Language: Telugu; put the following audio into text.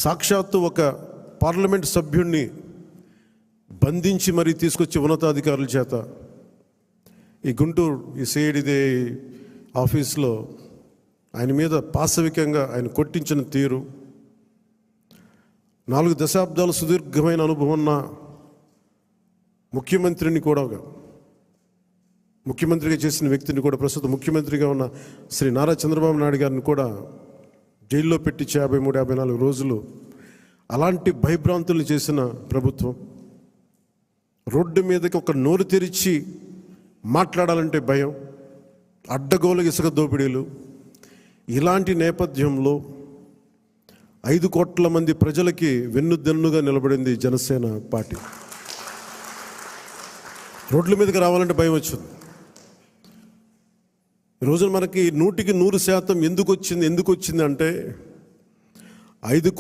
సాక్షాత్తు ఒక పార్లమెంట్ సభ్యుణ్ణి బంధించి మరీ తీసుకొచ్చి ఉన్నతాధికారుల చేత ఈ గుంటూరు ఈ సిఐడిదే ఆఫీస్లో ఆయన మీద పాశవికంగా ఆయన కొట్టించిన తీరు, 4 దశాబ్దాల సుదీర్ఘమైన అనుభవం ఉన్న ముఖ్యమంత్రిని కూడా, ముఖ్యమంత్రిగా చేసిన వ్యక్తిని కూడా, ప్రస్తుతం ముఖ్యమంత్రిగా ఉన్న శ్రీ నారా చంద్రబాబు నాయుడు గారిని కూడా జైల్లో పెట్టించి 53-54 రోజులు అలాంటి భయభ్రాంతులు చేసిన ప్రభుత్వం, రోడ్డు మీదకి ఒక నోరు తెరిచి మాట్లాడాలంటే భయం, అడ్డగోలు ఇసుక దోపిడీలు, ఇలాంటి నేపథ్యంలో 5 కోట్ల మంది ప్రజలకి వెన్నుదన్నుగా నిలబడింది జనసేన పార్టీ. రోడ్ల మీదకి రావాలంటే భయం వచ్చింది. ఈరోజు మనకి 100% ఎందుకు వచ్చింది అంటే 5